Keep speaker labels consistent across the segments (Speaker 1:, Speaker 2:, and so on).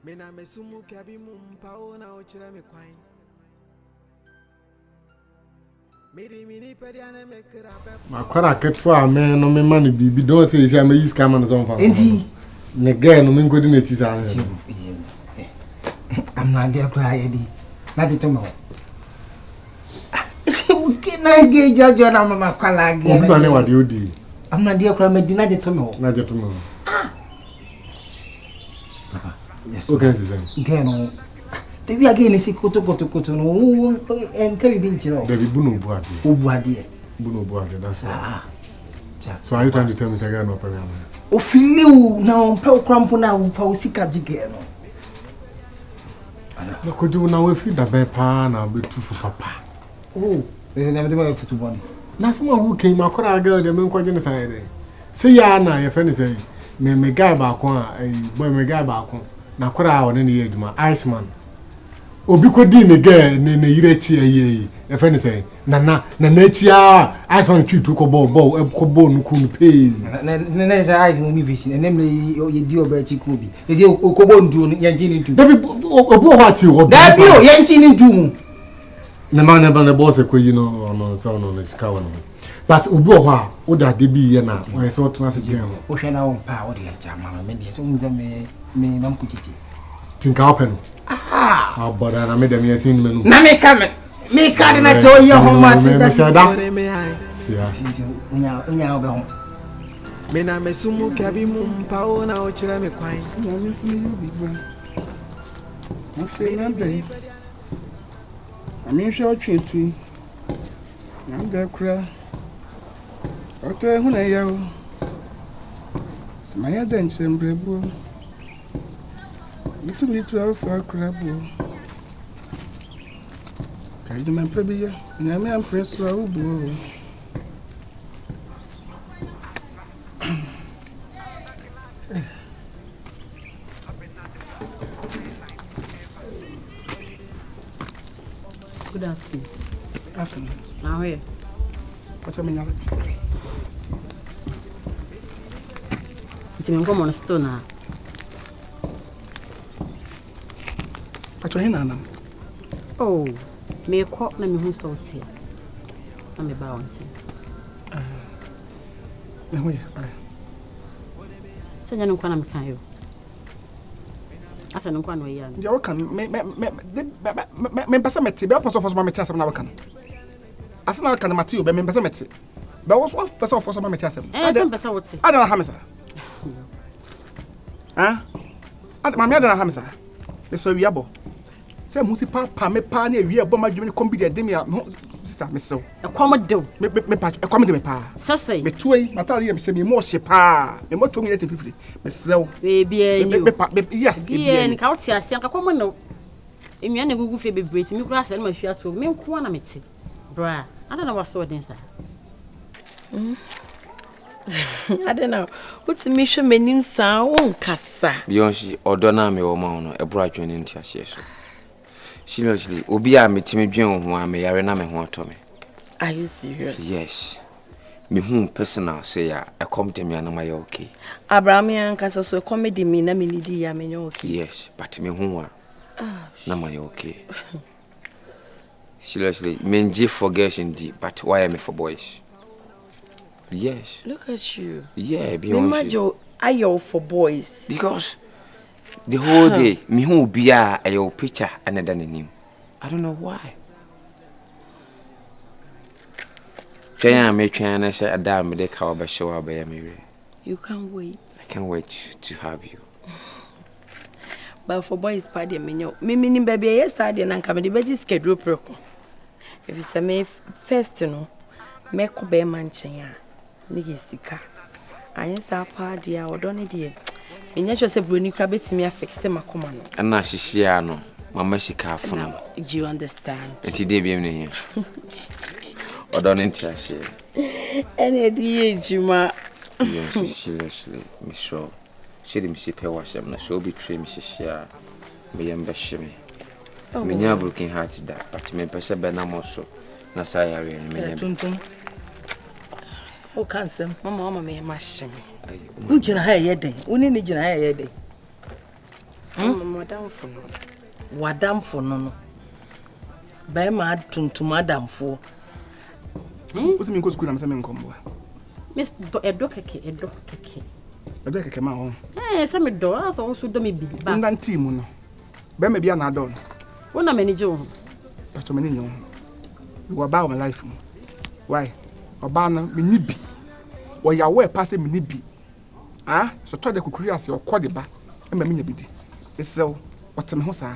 Speaker 1: Mena mesumu kabi mumpao na ochira me kwan.
Speaker 2: Makwara ketwa me no me man bibi don say say me use camera no fa.
Speaker 3: Enti
Speaker 2: ne girl no me ngodi na tisa na.
Speaker 3: I'm not there cry Eddie. Not it tomorrow. Can I get judge on mama kwala again?
Speaker 2: Obi na wade odi.
Speaker 3: I'm not there cry me di na je tomorrow.
Speaker 2: Na je tomorrow.
Speaker 3: Papa. Yes.
Speaker 2: Okay, sister.
Speaker 3: Girl no. Debi again isi koto no en ka bi nchiro.
Speaker 2: Debi bunu bu ade.
Speaker 3: Obu ade.
Speaker 2: Bunu bu ade, that's all. So are you trying to tell me say girl no problem?
Speaker 3: O filiu na on pe okrampo na wo pa osika jige no.
Speaker 2: No kodu na we fi da be pa na be tu fu papa.
Speaker 3: Oh, they never do futu boni.
Speaker 2: Na some who came akora girl dem nko je ne say dey. Say ya na your friend say me guy ba ko boy me guy ba ko na kora o ne ye aduma Iceman. Obi ko di ne girl ne yire chi ayi e friend say na chi a Iceman twitu ko bo no ku no pay.
Speaker 3: Na say ice no vision and them ye di oba chi ku bi. Ye okobo ndu ye nchi ni ndu.
Speaker 2: Dabi obo what you obi.
Speaker 3: Dabi o ye nchi ni ndu mu.
Speaker 2: Ne man ne ban boss ekwayi no so no sika wono. But obi o ha o da de bi ye na o so tena se gem.
Speaker 3: O hwe na o pa o de ja mama me de so unza me na mpuchiti.
Speaker 2: Tinka open. Ah, but na me dem ye sin menu.
Speaker 3: Na me ka de na cho ye ho ma si da.
Speaker 2: Sia.
Speaker 3: Unya obe ho.
Speaker 1: Me na mesumu kabi mumpao na ochira me kwan.
Speaker 4: Na me sumu bi ba. Ma fe na be. Ami hwe otwetu. Na da kura. Ote hu na ya o. Smaya den chembrebo. Mitu asa kura bo. Kai de man pebi ya. Na me am press wa ubu.
Speaker 5: Good afternoon.
Speaker 4: Afternoon.
Speaker 5: Now here.
Speaker 4: What's me nyale?
Speaker 5: Nti me ngomo no still na.
Speaker 4: Pacho hina na.
Speaker 5: Oh, me ko na me hu so tie. Na me ba wonche.
Speaker 4: Me hu ya.
Speaker 5: Senya no kwa na me kan yo. Asa no kwa no ya.
Speaker 4: Nja wo kan me pesa meti be aposo foso ma meti asem na wo kan. Asa na kan mati o be me pesa meti. Be wo so pesa foso ma meti asem.
Speaker 5: Some pesa wote.
Speaker 4: Ada na hamisa. Ah? Ada ma me ada na hamisa. Me so wi abo. Say musi papa me pa na wi abo ma dwumi kombi de dem ya sister me so.
Speaker 5: E kwam de.
Speaker 4: Me pa e kwam de me pa.
Speaker 5: Sasai.
Speaker 4: Me tuoi mata ye me se me mo hye pa. Me mo twom ye 50. Me sew.
Speaker 5: Baby you.
Speaker 4: Me pa ya.
Speaker 5: Bien ka wote ase anka kwam no. Enua na gugu fe bebreti mi kura ase na ma hwia to. Me nko na meti. Bra, ada na waso den sa.
Speaker 6: I don't know. What's the mission menim sa won kasa.
Speaker 7: Beyonce odo na me wo ma no ebro adwene ntia hye so. Seriously, obi a metime dwen ho a me yare na me ho ato me.
Speaker 6: Are you serious?
Speaker 7: Yes. Me hu personal say ya e come to me na my okay.
Speaker 6: Abraham yan kasa so comedy me na me nidi ya me okay.
Speaker 7: Yes, but me hu a na my okay. Seriously, men G for girls indeed, but why am I for boys? Yes.
Speaker 6: Look at you.
Speaker 7: Yeah, Beyonce.
Speaker 6: Imagine ayo for boys.
Speaker 7: Because the whole day, me who be a your picture another than him. I don't know why. Trying me trying to say a damn they cover by show up by me.
Speaker 6: You can't wait.
Speaker 7: I can't wait to have you.
Speaker 6: But for boys party me meaning baby yes I didn't come the better schedule pro. If it's a me first no me ko be manchen ya. Nige sika. Ayen sa party a odone die. Enya cho se broni kra betimi affix makoma no.
Speaker 7: Na hihia no mama sika afuna.
Speaker 6: Do you understand?
Speaker 7: Enti dey bi me here. Odone ntiase.
Speaker 6: Ene di ejuma.
Speaker 7: Yes, seriously, me sure. She didn't see pay wash them, so be train Mrs. Me and Bashimi. Me never broken heart that, but me person Benamoso, Nasaya and me.
Speaker 6: Oh, cancer, Mamma, me mashing. Who can hire your day? Who need you hire your day? Wadamfo no. By my tuntum adamfo.
Speaker 4: What's me go school am say me nkombo.
Speaker 5: Miss Edo keke.
Speaker 4: Edo keke ma ho.
Speaker 5: Say me do as also do me bibi ba.
Speaker 4: Ndan team no. Be me bia na adon.
Speaker 5: Wona manage wo.
Speaker 4: But me nyo. You about my life. Why? Oba na me ni bi. Wo ya we pass me ni bi. Ah, so to de kukuri ase okode ba. E ma me nya bidi. Esew, what me ho sa.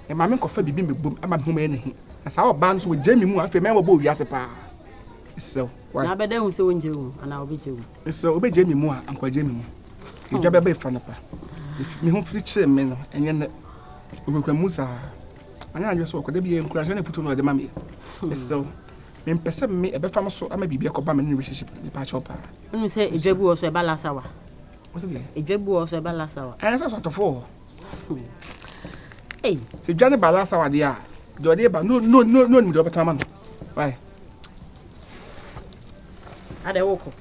Speaker 4: E ma me nkofa bibi me bom, e ma me ho me ne. Asa oba nso we jemi mu afa me wo bo wiase pa. Esew. Why?
Speaker 5: Na beda hu se wonje wo, ana obeje wo.
Speaker 4: Esew, obe jemi mu a, anko jemi mu. Ija be be fa na pa. Me ho firi che me no, enye ne. Obekwa musa. Anya anyo so okode bi encourage na futu no de ma me. Esew. Me mpese me e be fa so ama bibia ko ba me ne relationship ni pa chopa.
Speaker 5: Unu se edwabu wo so e balasa wa.
Speaker 4: What's it?
Speaker 5: Edwabu wo so e balasa wa.
Speaker 4: Anya so sort of four.
Speaker 5: Eh,
Speaker 4: Se dwane balasa wa dia. Do de ba no ni do betama no. Why?
Speaker 5: ade woko.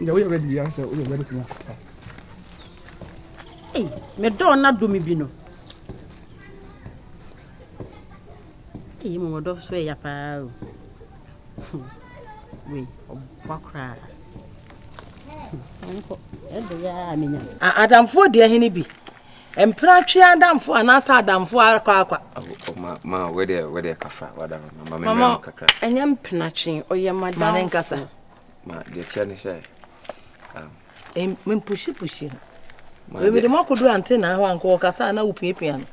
Speaker 4: Ya we ready ya say we ready to.
Speaker 5: Eh, me do na do me bi no. Eh, mo do so ya pa. We, obakra. Onko, ede ya amenya.
Speaker 6: Adamfo de hene bi. Empra twe adamfo anasa adamfo akwa.
Speaker 7: Ma we de kafa wada mama kakra.
Speaker 6: Enyam penatwe oye madam nkasa.
Speaker 7: Ma de tia ne shay.
Speaker 6: Pushi. We be makodu ante na ho anko kasa na upiepia no.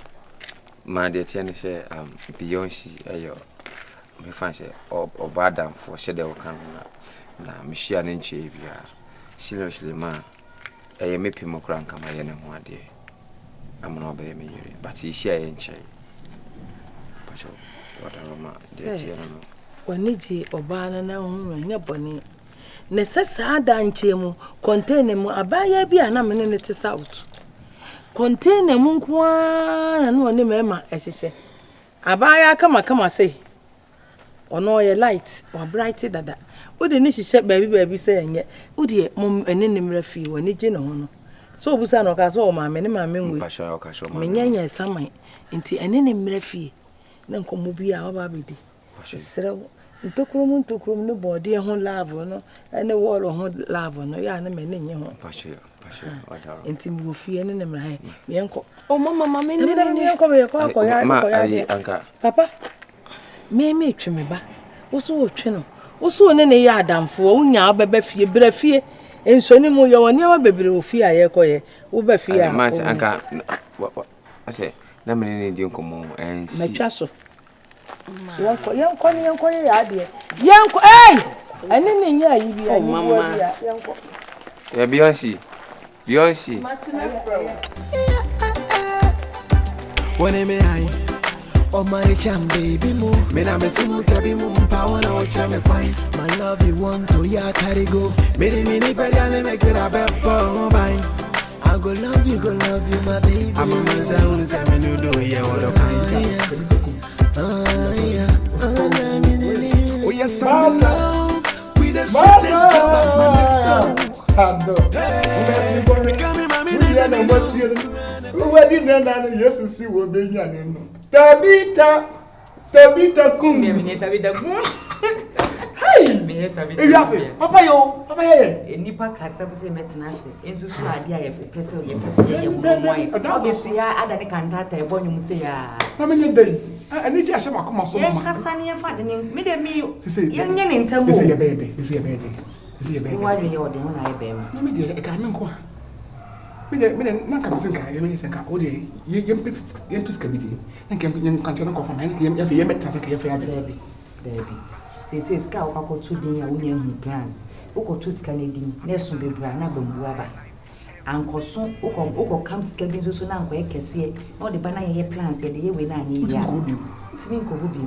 Speaker 7: Ma de tia ne shay Beyonce ayo. Me fan shay obadam for shede o kan na me hia ne nche bia. Seriously ma me pimo kran kama ye ne ho ade. Amno be me yiri but he share nche. Pacho wadama de tia no.
Speaker 6: Waniji obana na ho nya boni. Ne sesa ada nchemu container mu abaya bi ana me ne te south container mu kwa na no ne mema ehihye abaya kama sei ono ye light or bright dada odi ni hihye baabi sei enye odi mum ene ne mra fi woni je ne ho no so obusa no ka so o ma me ne ma me nwe
Speaker 7: Pasha o ka so ma
Speaker 6: me nyanya saman nti ene ne mra fi na nkomo bi a oba bedi serewo ntokrom no body ho love no ene wall ho love no ya na me ne nye ho
Speaker 7: Pasha wadaro
Speaker 6: enti mi ofie ne mra he me enko o mama me ne enko me ko ya
Speaker 7: anka
Speaker 6: papa me twe me ba wo so wo twe no wo so ne ya adamfo unya obeba fie bra fie ensoni mu ye woni ma bebre ofie aye ko ye wo ba fie a
Speaker 7: man anka ase na me ne di nkomo ensi
Speaker 6: metwa so yanko ya ade yanko ene ne nya yi bi ayi wo ya yanko
Speaker 7: ya Beyonce
Speaker 1: Wone me ai oh my cham baby mo me na me sumu kabi mo mpa wona o chame kwai my love you want to ya carry go me body and make it a beppo bye I go love you my baby I'm a man say me no do ya what kind oh yes I'm in love with the sweetest girl at my next door
Speaker 4: Wedding na Yesu si wo be nya ne no. Tabita kum.
Speaker 8: Me Tabita kum.
Speaker 4: Hey,
Speaker 8: me Tabita.
Speaker 4: Ewiase. Papa ye.
Speaker 8: Enipa kasa bo se metena se. Ensu so ade a ye pese ye won. Obviously ya ada ne kantata e bonyum se ya.
Speaker 4: Na me nye dai. Ani ji ahye makoma so mama.
Speaker 8: Ye kasa ne fa de ne me de me ye nye ne ntamu.
Speaker 4: Ese ye bede.
Speaker 8: Wa de ye ode ho na ye be ma.
Speaker 4: Na me de e ka me nko a. Me na ka mesen ka ye me sen ka o de ye to skabidi. Na ke ye kan chana ko fa na ye meta se ka ye fa ya
Speaker 8: Debi. Se ska o ka to din ya wonya hu plans. O ko to ska ne din. Na so bebra na bambu aba. Ankoso o ko kam ska bi so na anko ye kese. Na o de ba na ye plans ye de ye we na anya ya. Ntimi nko bu bi.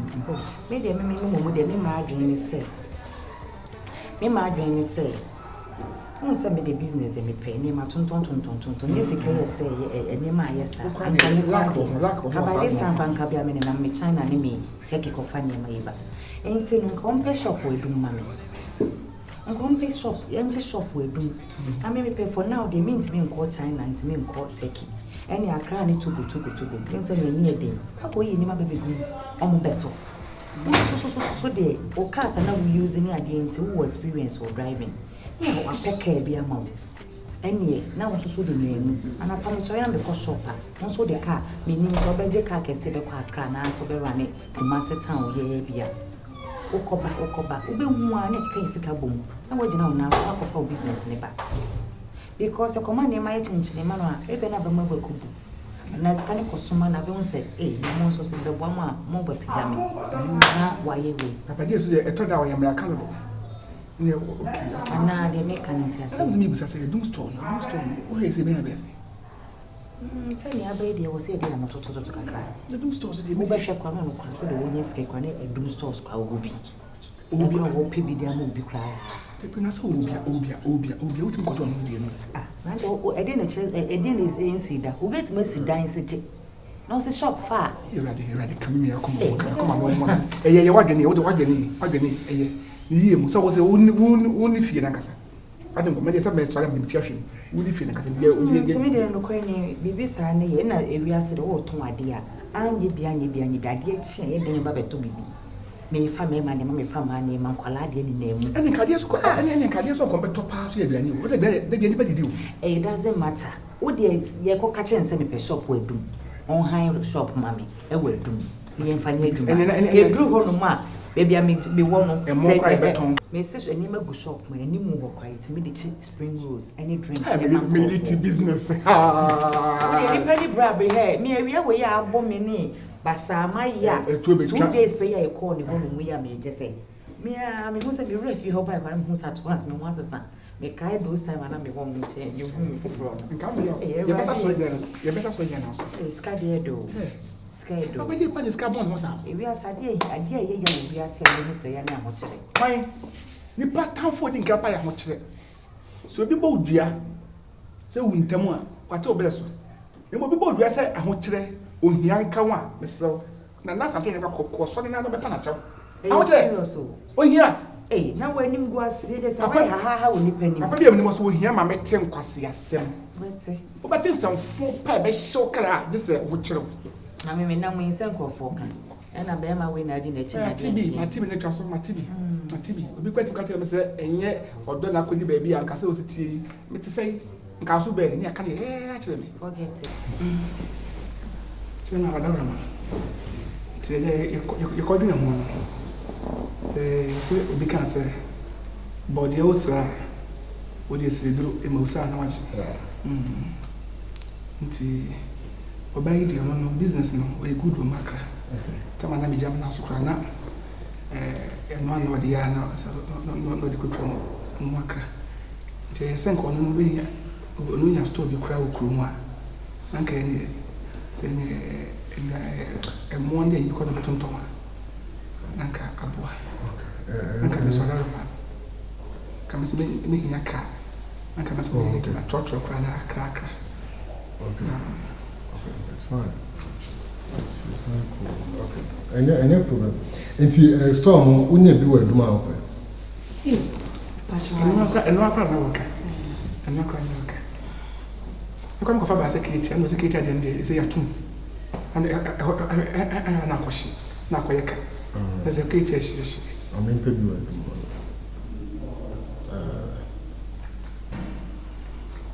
Speaker 8: Me de me mo de me ma adwen ni se. Who said me the business de me pay ni ma ton ni sika ye say eni ma ye sa anka ni kwa this time banka bia me na me China ni me take ko fa ni ma yiba enti no ko mpe shop we dum ma me I'm going to shop. Young shop we do. I mean, pay for now. They mean to me in call China and to me in call Turkey. Any I cry need to go. You say me near them. How go you never baby good? I'm better. So they or cars are now using any idea who experience or driving. Yeah, I pack care be a mom. Any now so the names. And I promise I am the cost shopper. Not so the car. Meaning so be car can say the car can so be running to Master Town. Yeah. Okoba. Ube mwa ne kika sika bom. Na wo gina na akọ for business ne ba. Because the command na my chinchine ma no a ebe na ba mabwa kubu. Na sika ne kosoma na be won say na mo so so be bwa ma mo ba pijami. Na waye we.
Speaker 4: Papa dey so e to da wo yam ya kan do. Ne okay.
Speaker 8: Na dey make kan ntia say.
Speaker 4: Am me bisa say doom store. Wo he say be na be say.
Speaker 8: Tell me about the was said no to kakra.
Speaker 4: The doom stores dey
Speaker 8: mo ba hwe kwa no kwa say the won sika kwa ne doom stores kwa obi. Obi wo pebi dia mo obi kra.
Speaker 4: Pepi na say obia utim koto no dey no.
Speaker 8: Ah, na do e dey na chere e dey na NC da. Obet ma si dan sije. Na o se shop fa.
Speaker 4: You ready come me come on. Ye wadwene wo de wadwene ye. Ni mu so wo say woni fie na kasa. Atin ko me dey say me so am tia hwe. Woni fie na kasa dey o dey.
Speaker 8: Timi dey no kwa ni bibi sa ne ye na ewiase de wo ton ade a. Anye bi ade chi ye dey ba beto bibi. Me fa me ma ne me fa ma ne ma kwala de ni na mu.
Speaker 4: Any kade so kompeto pa so aduane wo say dey dey ba didi o.
Speaker 8: It doesn't matter. Wo dey ye ko ka chen se me pe shop we dum. On high shop mami e we dum. Me fa nya dum. E dru ho no ma baby I me wo no say me say so ani ma go shop me ani mu ho quiet me dey spring rolls any drinks
Speaker 4: military business.
Speaker 8: Ah. We very brave here. Me area we ya abo me ni basama ya 2 days pay ya call ni hono mu ya me just say me who say me refi ho ba kwa me who say to once me once san me kai those time na me won me change you from
Speaker 4: nka me you better so here now
Speaker 8: ska dey do ska do
Speaker 4: ba dey pa ni ska bon no sa
Speaker 8: e wi asade ye ya wi ase ya ni say ya na ho kire
Speaker 4: fine ni pattern for din ka pa ya ho kire so bi bo dua se wuntam a kwate obele so e mo bi bo dua se aho kire ohia nka wa mesew na nasante ne ba kokko so ne na no be pa na chaw awo
Speaker 8: serious o
Speaker 4: ohia
Speaker 8: na wanim go ase je say why ha woni panim
Speaker 4: papa bi am ne mo so ohia ma mete nkwase asem
Speaker 8: mete
Speaker 4: o ba tin sanfo pa be hyew kra de se ho kire
Speaker 8: na me na mo insen kofo kan na be ma we na di na chi na
Speaker 4: matibi ne twa so matibi obi kwati kwati me se enye odo na kodi ba bi anka se o sitie mete sei nka so be ne aka ne a kire me
Speaker 8: forget it
Speaker 4: Tena adama. Tele you call me mo. Say obi kan say body o sra o dey sidru e mo sa na waje. Nti obayi di no business no o good o makra. Tama na mi jam na so kra na no na odi ya na no di kutwa mo makra. Nti sen ko no be ya no nya store bi kra o kru mu a. Nanka ni Monday you could have told Nanka Abua. Nanka Miss Olarama. Come as making a car. Nanka must make a torture cracker.
Speaker 2: Okay, that's fine. That's very cool. Okay. Any problem. It's storm, we need to do a duma open.
Speaker 4: And no cry. I come for security and security at the end is a tomb. And na question. Na koyeka. There's a security.
Speaker 2: I'm in February.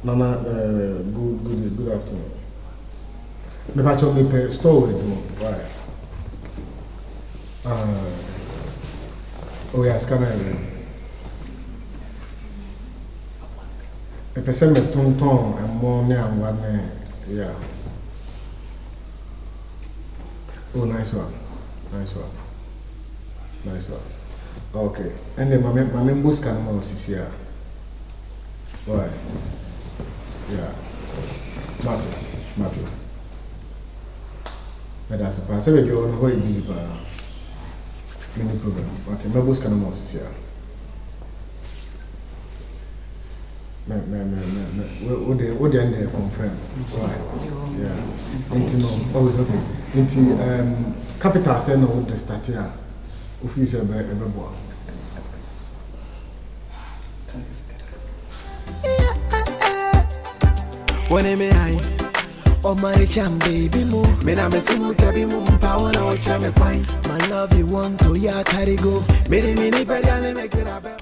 Speaker 2: Nana, good afternoon. Me pacho me pe store with you. Why? Oh yeah, scanner. A person me tonton and more and one yeah. Oh, nice one. Okay. And then my members can more here. Why? Yeah. Martin. But that's a pass. If you're on very busy, but many problem. Martin, members can more here. What the end confirm? Right. Yeah. Into no. Oh, it's okay. Into capital say no the start here. Office ebe boy.
Speaker 1: When me I, oh my cham baby mo, me na me sumu kebi mo power na ocha me fine. My love you want to ya carry go, me ni peri ane me kira be.